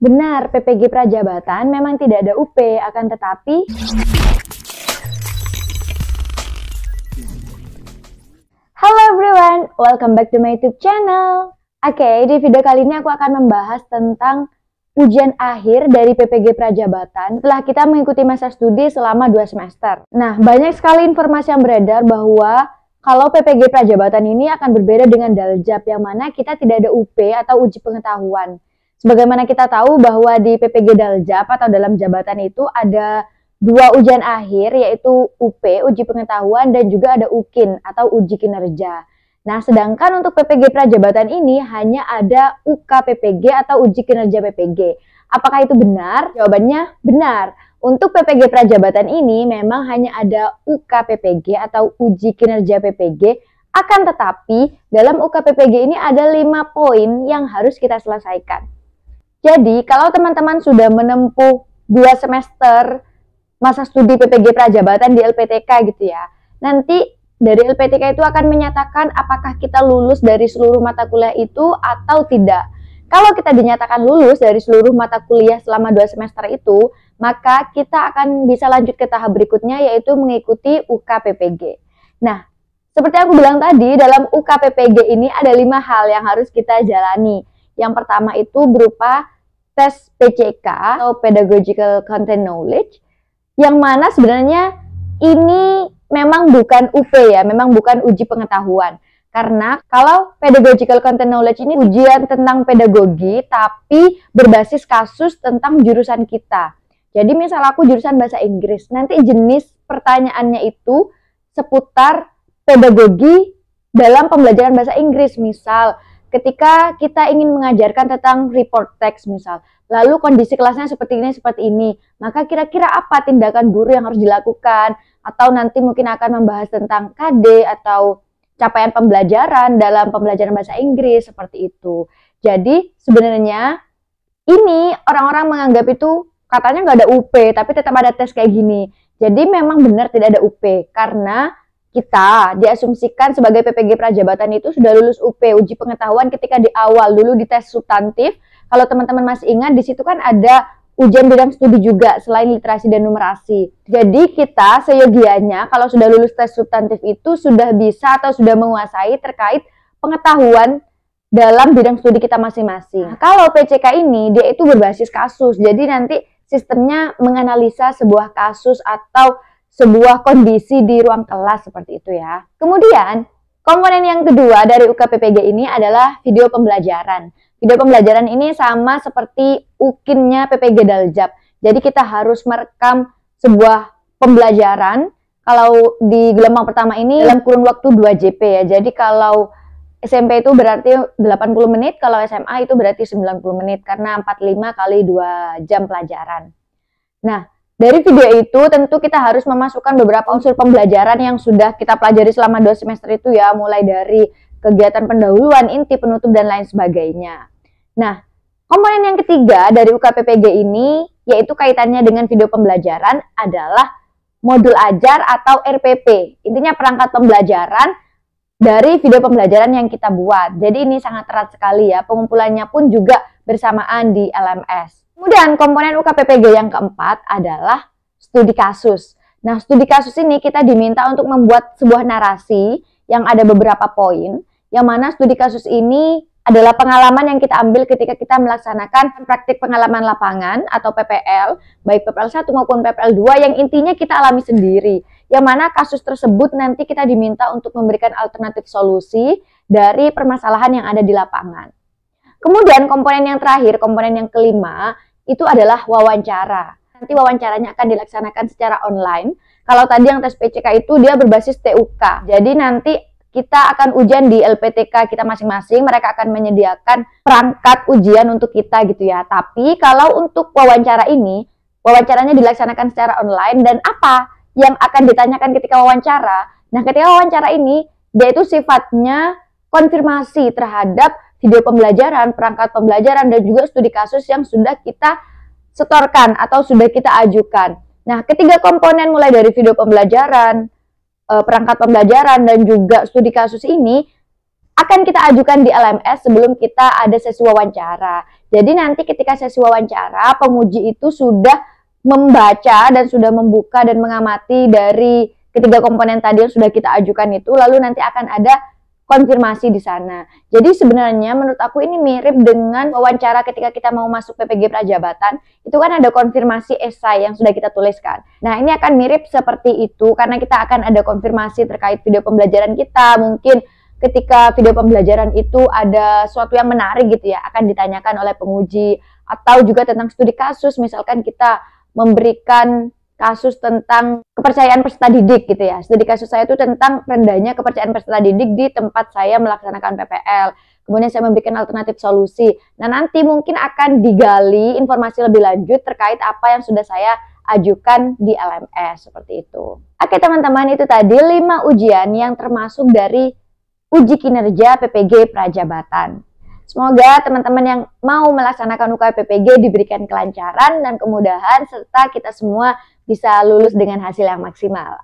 Benar, PPG Prajabatan memang tidak ada UP, akan tetapi Hello everyone, welcome back to my YouTube channel. Oke, di video kali ini aku akan membahas tentang ujian akhir dari PPG Prajabatan setelah kita mengikuti masa studi selama 2 semester. Nah, banyak sekali informasi yang beredar bahwa kalau PPG Prajabatan ini akan berbeda dengan Daljab, yang mana kita tidak ada UP atau uji pengetahuan. Sebagaimana kita tahu bahwa di PPG Daljab atau dalam jabatan itu ada 2 ujian akhir, yaitu UP, uji pengetahuan, dan juga ada UKIN atau uji kinerja. Nah, sedangkan untuk PPG Prajabatan ini hanya ada UK PPG atau uji kinerja PPG. Apakah itu benar? Jawabannya benar. Untuk PPG Prajabatan ini memang hanya ada UK PPG atau uji kinerja PPG, akan tetapi dalam UK PPG ini ada 5 poin yang harus kita selesaikan. Jadi, kalau teman-teman sudah menempuh 2 semester masa studi PPG Prajabatan di LPTK gitu ya, nanti dari LPTK itu akan menyatakan apakah kita lulus dari seluruh mata kuliah itu atau tidak. Kalau kita dinyatakan lulus dari seluruh mata kuliah selama 2 semester itu, maka kita akan bisa lanjut ke tahap berikutnya, yaitu mengikuti UK PPG. Nah, seperti aku bilang tadi, dalam UK PPG ini ada 5 hal yang harus kita jalani. Yang pertama itu berupa tes PCK atau Pedagogical Content Knowledge, yang mana sebenarnya ini memang bukan UP ya, memang bukan uji pengetahuan. Karena kalau Pedagogical Content Knowledge ini ujian tentang pedagogi, tapi berbasis kasus tentang jurusan kita. Jadi misal aku jurusan bahasa Inggris, nanti jenis pertanyaannya itu seputar pedagogi dalam pembelajaran bahasa Inggris. Misal, ketika kita ingin mengajarkan tentang report text misal, lalu kondisi kelasnya seperti ini, maka kira-kira apa tindakan guru yang harus dilakukan? Atau nanti mungkin akan membahas tentang KD atau capaian pembelajaran dalam pembelajaran bahasa Inggris, seperti itu. Jadi sebenarnya ini orang-orang menganggap itu katanya nggak ada UP, tapi tetap ada tes kayak gini. Jadi memang benar tidak ada UP, karena kita diasumsikan sebagai PPG Prajabatan itu sudah lulus UP, uji pengetahuan, ketika di awal dulu di tes substantif. Kalau teman-teman masih ingat, di situ kan ada ujian bidang studi juga selain literasi dan numerasi. Jadi kita seyogianya kalau sudah lulus tes substantif itu sudah bisa atau sudah menguasai terkait pengetahuan dalam bidang studi kita masing-masing. Nah, kalau PCK ini dia itu berbasis kasus, jadi nanti sistemnya menganalisa sebuah kasus atau sebuah kondisi di ruang kelas, seperti itu ya. Kemudian, komponen yang kedua dari UK PPG ini adalah video pembelajaran. Video pembelajaran ini sama seperti UKIN-nya PPG Daljab. Jadi kita harus merekam sebuah pembelajaran. Kalau di gelombang pertama ini dalam kurun waktu 2 JP ya. Jadi kalau SMP itu berarti 80 menit, kalau SMA itu berarti 90 menit karena 45 kali 2 jam pelajaran. Nah, dari video itu tentu kita harus memasukkan beberapa unsur pembelajaran yang sudah kita pelajari selama 2 semester itu ya, mulai dari kegiatan pendahuluan, inti, penutup, dan lain sebagainya. Nah, komponen yang ketiga dari UK PPG ini, yaitu kaitannya dengan video pembelajaran, adalah modul ajar atau RPP. Intinya perangkat pembelajaran dari video pembelajaran yang kita buat. Jadi ini sangat erat sekali ya, pengumpulannya pun juga bersamaan di LMS. Kemudian komponen UK PPG yang keempat adalah studi kasus. Nah, studi kasus ini kita diminta untuk membuat sebuah narasi yang ada beberapa poin, yang mana studi kasus ini adalah pengalaman yang kita ambil ketika kita melaksanakan praktik pengalaman lapangan atau PPL, baik PPL 1 maupun PPL 2, yang intinya kita alami sendiri. Yang mana kasus tersebut nanti kita diminta untuk memberikan alternatif solusi dari permasalahan yang ada di lapangan. Kemudian komponen yang terakhir, komponen yang kelima, itu adalah wawancara. Nanti wawancaranya akan dilaksanakan secara online. Kalau tadi yang tes PCK itu dia berbasis TUK. Jadi nanti kita akan ujian di LPTK kita masing-masing. Mereka akan menyediakan perangkat ujian untuk kita gitu ya. Tapi kalau untuk wawancara ini, wawancaranya dilaksanakan secara online. Dan apa yang akan ditanyakan ketika wawancara? Nah, ketika wawancara ini, dia itu sifatnya konfirmasi terhadap video pembelajaran, perangkat pembelajaran, dan juga studi kasus yang sudah kita setorkan atau sudah kita ajukan. Nah, ketiga komponen mulai dari video pembelajaran, perangkat pembelajaran, dan juga studi kasus ini akan kita ajukan di LMS sebelum kita ada sesi wawancara. Jadi nanti ketika sesi wawancara, penguji itu sudah membaca dan sudah membuka dan mengamati dari ketiga komponen tadi yang sudah kita ajukan itu, lalu nanti akan ada konfirmasi di sana. Jadi sebenarnya menurut aku ini mirip dengan wawancara ketika kita mau masuk PPG Prajabatan, itu kan ada konfirmasi esai yang sudah kita tuliskan. Nah, ini akan mirip seperti itu karena kita akan ada konfirmasi terkait video pembelajaran kita. Mungkin ketika video pembelajaran itu ada sesuatu yang menarik gitu ya, akan ditanyakan oleh penguji, atau juga tentang studi kasus, misalkan kita memberikan kasus tentang kepercayaan peserta didik gitu ya. Studi kasus saya itu tentang rendahnya kepercayaan peserta didik di tempat saya melaksanakan PPL. Kemudian saya memberikan alternatif solusi. Nah, nanti mungkin akan digali informasi lebih lanjut terkait apa yang sudah saya ajukan di LMS seperti itu. Oke teman-teman, itu tadi 5 ujian yang termasuk dari uji kinerja PPG Prajabatan. Semoga teman-teman yang mau melaksanakan UKM PPG diberikan kelancaran dan kemudahan serta kita semua bisa lulus dengan hasil yang maksimal.